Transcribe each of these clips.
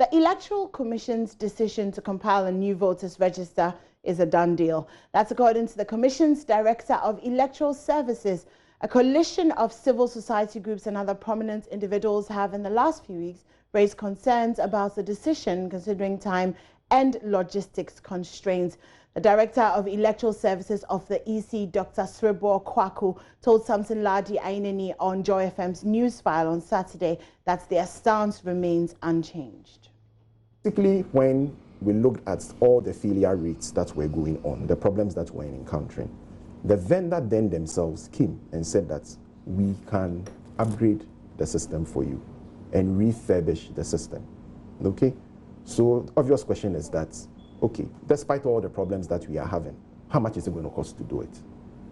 The Electoral Commission's decision to compile a new voters register is a done deal. That's according to the Commission's Director of Electoral Services. A coalition of civil society groups and other prominent individuals have in the last few weeks raised concerns about the decision, considering time and logistics constraints. The Director of Electoral Services of the EC, Dr. Serebuor Kwaku, told Samson Ladi Aineni on Joy FM's news file on Saturday that their stance remains unchanged. Basically, when we looked at all the failure rates that were going on, the problems that we're encountering, the vendor then themselves came and said that we can upgrade the system for you and refurbish the system. Okay? So the obvious question is that, okay, despite all the problems that we are having, how much is it going to cost to do it?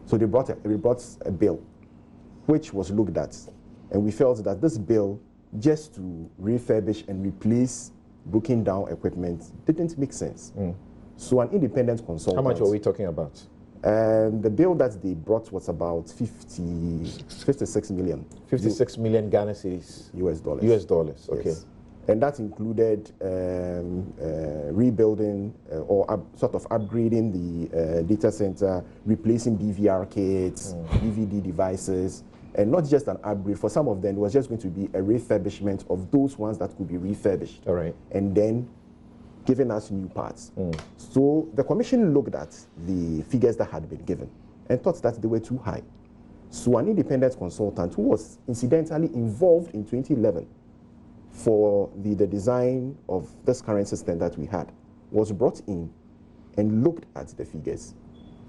So they brought a bill which was looked at, and we felt that this bill, just to refurbish and replace broken down equipment, didn't make sense. So an independent consultant... How much are we talking about? The bill that they brought was about 56 million. 56 million Ghana cedis. US dollars. US dollars, okay. Yes. And that included rebuilding or sort of upgrading the data center, replacing DVR kits, DVD devices, and not just an upgrade. For some of them, it was just going to be a refurbishment of those ones that could be refurbished. All right. And then giving us new parts. So the commission looked at the figures that had been given and thought that they were too high. So an independent consultant who was incidentally involved in 2011 for the design of this current system that we had was brought in and looked at the figures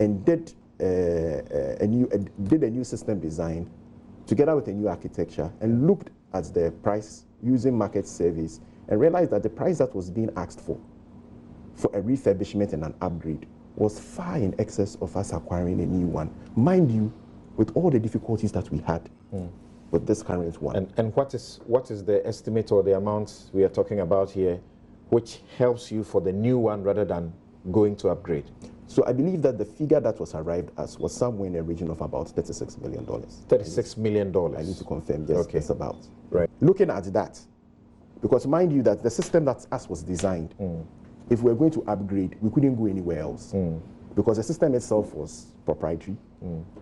and did a new system design together with a new architecture and looked at the price using market surveys and realized that the price that was being asked for a refurbishment and an upgrade was far in excess of us acquiring a new one. Mind you, with all the difficulties that we had with this current one. And what is the estimate or the amount we are talking about here, which helps you for the new one rather than going to upgrade? So I believe that the figure that was arrived at was somewhere in the region of about $36 million. $36 million. I need to confirm, yes, okay. It's about. Right. Looking at that, because mind you that the system that us was designed, if we were going to upgrade, we couldn't go anywhere else. Because the system itself was proprietary.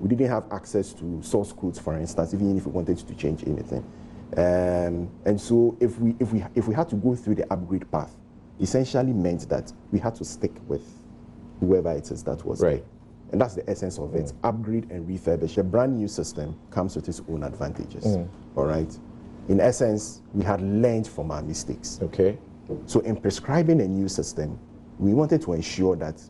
We didn't have access to source codes, for instance, even if we wanted to change anything. And so if we had to go through the upgrade path, essentially meant that we had to stick with whoever it is that was right. And that's the essence of it. Upgrade and refurbish. A brand new system comes with its own advantages. All right. In essence, we had learned from our mistakes. Okay. So in prescribing a new system, we wanted to ensure that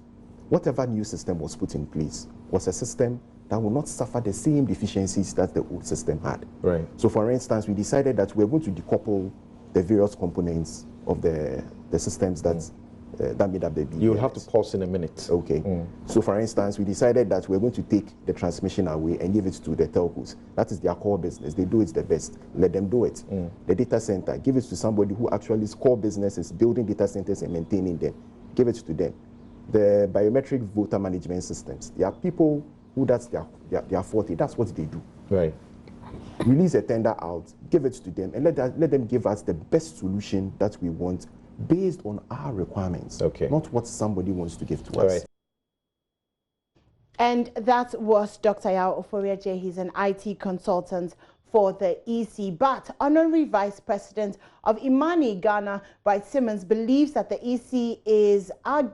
whatever new system was put in place was a system that will not suffer the same deficiencies that the old system had. Right. So for instance, we decided that we're going to decouple the various components of the systems that made up the BBS. You'll have to pause in a minute. Okay. So for instance, we decided that we're going to take the transmission away and give it to the telcos. That is their core business. They do it the best. Let them do it. The data center, give it to somebody who actually is core business is building data centers and maintaining them. Give it to them. The biometric voter management systems. There are people who that's their forte. That's what they do. Right. Release a tender out, give it to them, and let them give us the best solution that we want based on our requirements, not what somebody wants to give to us. Right. And that was Dr. Yao Oforiaje. He's an IT consultant for the EC. But Honorary Vice President of Imani Ghana, Bright Simmons, believes that the EC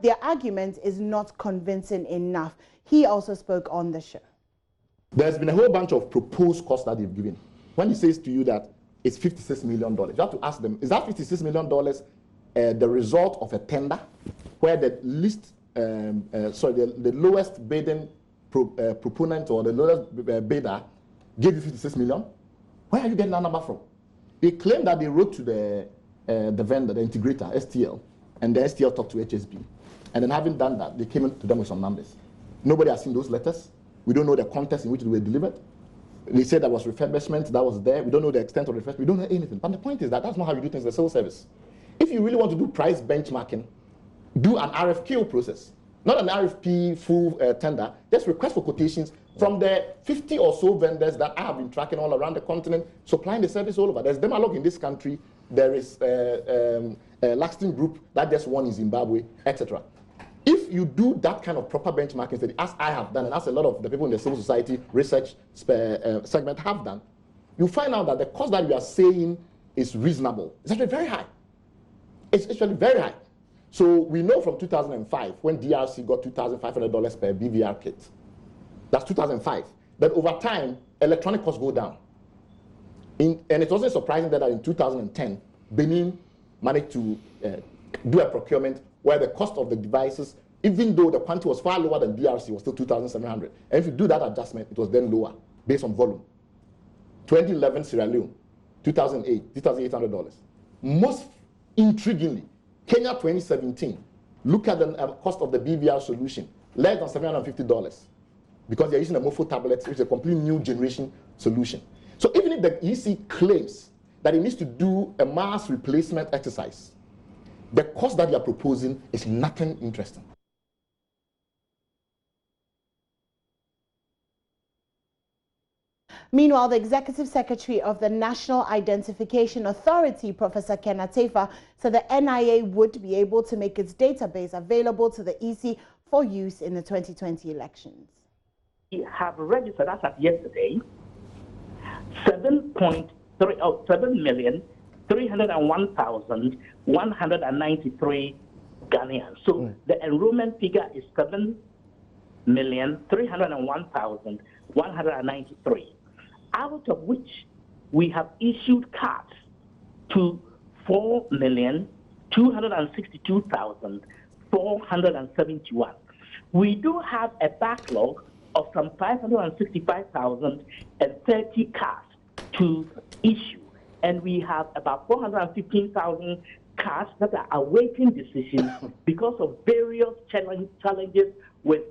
their argument is not convincing enough. He also spoke on the show. There's been a whole bunch of proposed costs that they've given. When he says to you that it's $56 million, you have to ask them, is that $56 million the result of a tender where the least, the lowest bidding proponent or the lowest bidder gave you 56 million? Where are you getting that number from? They claim that they wrote to the vendor, the integrator, STL, and the STL talked to HSB. And then having done that, they came to them with some numbers. Nobody has seen those letters. We don't know the context in which they were delivered. They said there was refurbishment, that was there. We don't know the extent of refurbishment. We don't know anything. But the point is that that's not how you do things in the civil service. If you really want to do price benchmarking, do an RFQ process. Not an RFP full tender. Just request for quotations from the 50 or so vendors that I have been tracking all around the continent, supplying the service all over. There's Demalog in this country. There is Laxton Group that just won in Zimbabwe, etc. If you do that kind of proper benchmarking study, as I have done, and as a lot of the people in the civil society research segment have done, you find out that the cost that you are saying is reasonable. It's actually very high. It's actually very high. So we know from 2005, when DRC got $2,500 per BVR kit, that's 2005, that over time, electronic costs go down. And it wasn't surprising that in 2010, Benin managed to do a procurement where the cost of the devices, even though the quantity was far lower than DRC, was still 2,700. And if you do that adjustment, it was then lower based on volume. 2011, Sierra Leone, 2008, $2,800. Most intriguingly, Kenya 2017, look at the cost of the BVR solution, less than $750, because they're using a MOFO tablet, which is a completely new generation solution. So even if the EC claims that it needs to do a mass replacement exercise, the cost that you are proposing is nothing interesting. Meanwhile, the Executive Secretary of the National Identification Authority, Professor Ken Atefa, said the NIA would be able to make its database available to the EC for use in the 2020 elections. We have registered, as of yesterday, 7,301,193 Ghanaians. So the enrollment figure is 7,301,193. Out of which we have issued cards to 4,262,471. We do have a backlog of some 565,030 cards to issue, and we have about 415,000 cards that are awaiting decisions because of various challenges with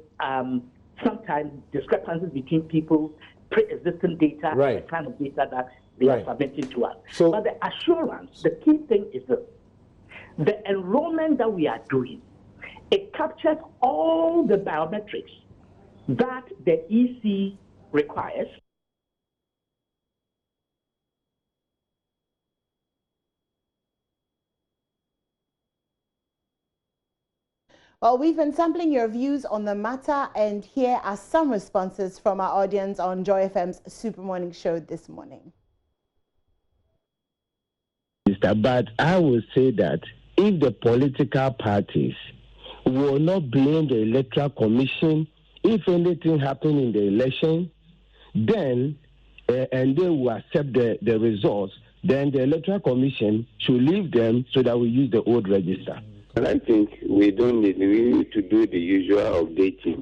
sometimes discrepancies between people's pre-existing data and the kind of data that they are submitting to us. So, but the assurance, the key thing is this: the enrollment that we are doing, it captures all the biometrics that the EC requires. Well, we've been sampling your views on the matter, and here are some responses from our audience on Joy FM's Super Morning Show this morning. But I would say that if the political parties will not blame the Electoral Commission if anything happened in the election, then and they will accept the results, then the Electoral Commission should leave them so that we use the old register. And I think we need to do the usual updating,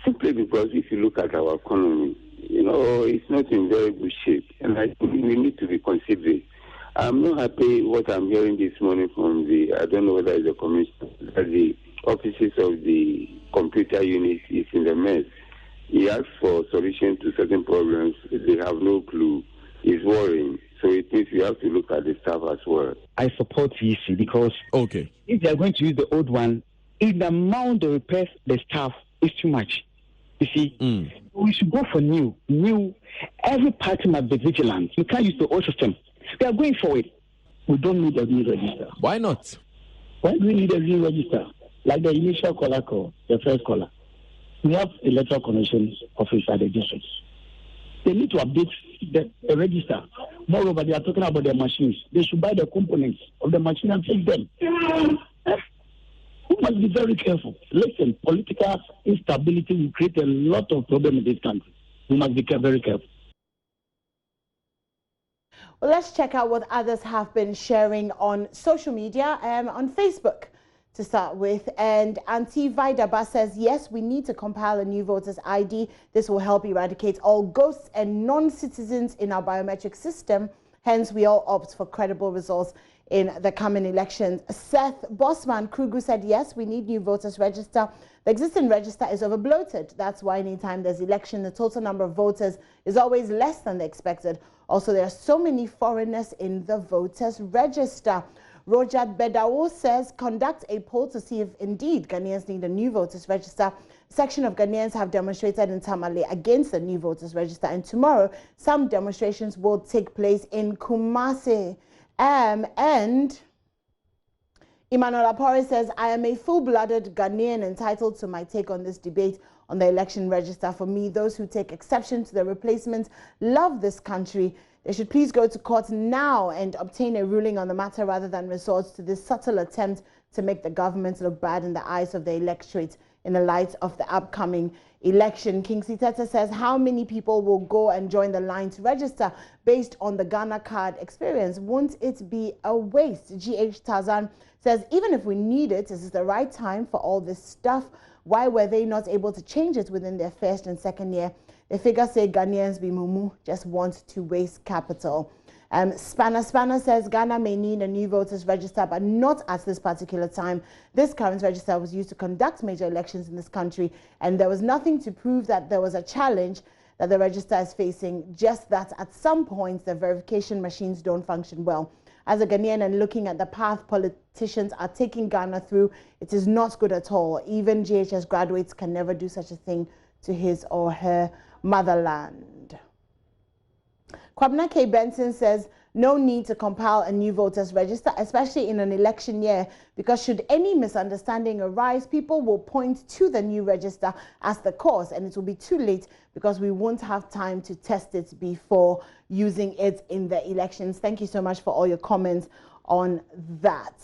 simply because if you look at our economy, it's not in very good shape, and I think we need to be considerate. I'm not happy what I'm hearing this morning from I don't know whether it's the commission, that the offices of the computer unit is in the mess. He asked for solution to certain problems. They have no clue. It's worrying. So it means we have to look at the staff as well. I support EC because if they are going to use the old one, if the amount they repair the staff is too much, you see, we should go for new. Every party must be vigilant. You can't use the old system. We are going for it. We don't need a new register. Why not? Why do we need a new register? Like the initial caller call, the first caller. We have Electoral Commission office at the districts. They need to update the register. Moreover, they are talking about their machines. They should buy the components of the machine and fix them. We must be very careful. Listen, political instability will create a lot of problems in this country. We must be very careful. Well, let's check out what others have been sharing on social media, on Facebook to start with. And Auntie Vidaba says, yes, we need to compile a new voter's ID. This will help eradicate all ghosts and non-citizens in our biometric system. Hence, we all opt for credible results in the coming elections. Seth Bossman Kruger said, yes, we need new voters register. The existing register is overbloated. That's why anytime there's election, the total number of voters is always less than the expected. Also, there are so many foreigners in the voters register. Roger Bedao says, conduct a poll to see if indeed Ghanaians need a new voters register. A section of Ghanaians have demonstrated in Tamale against the new voters register, and tomorrow some demonstrations will take place in Kumasi. And Emmanuel Apore says, I am a full-blooded Ghanaian entitled to my take on this debate on the election register. For me, those who take exception to the replacement love this country. They should please go to court now and obtain a ruling on the matter rather than resort to this subtle attempt to make the government look bad in the eyes of the electorate in the light of the upcoming election. Kingsley Tete says, how many people will go and join the line to register based on the Ghana card experience? Won't it be a waste? GH Tarzan says, even if we need it, this is the right time for all this stuff. Why were they not able to change it within their first and second year? The figures say Ghanaians be mumu, just want to waste capital. Spanner says Ghana may need a new voters register, but not at this particular time. This current register was used to conduct major elections in this country, and there was nothing to prove that there was a challenge that the register is facing, just that at some points the verification machines don't function well. As a Ghanaian and looking at the path politicians are taking Ghana through, it is not good at all. Even GHS graduates can never do such a thing to his or her motherland. Kwabena K. Benson says, no need to compile a new voters register, especially in an election year, because should any misunderstanding arise, people will point to the new register as the cause, and it will be too late because we won't have time to test it before using it in the elections. Thank you so much for all your comments on that.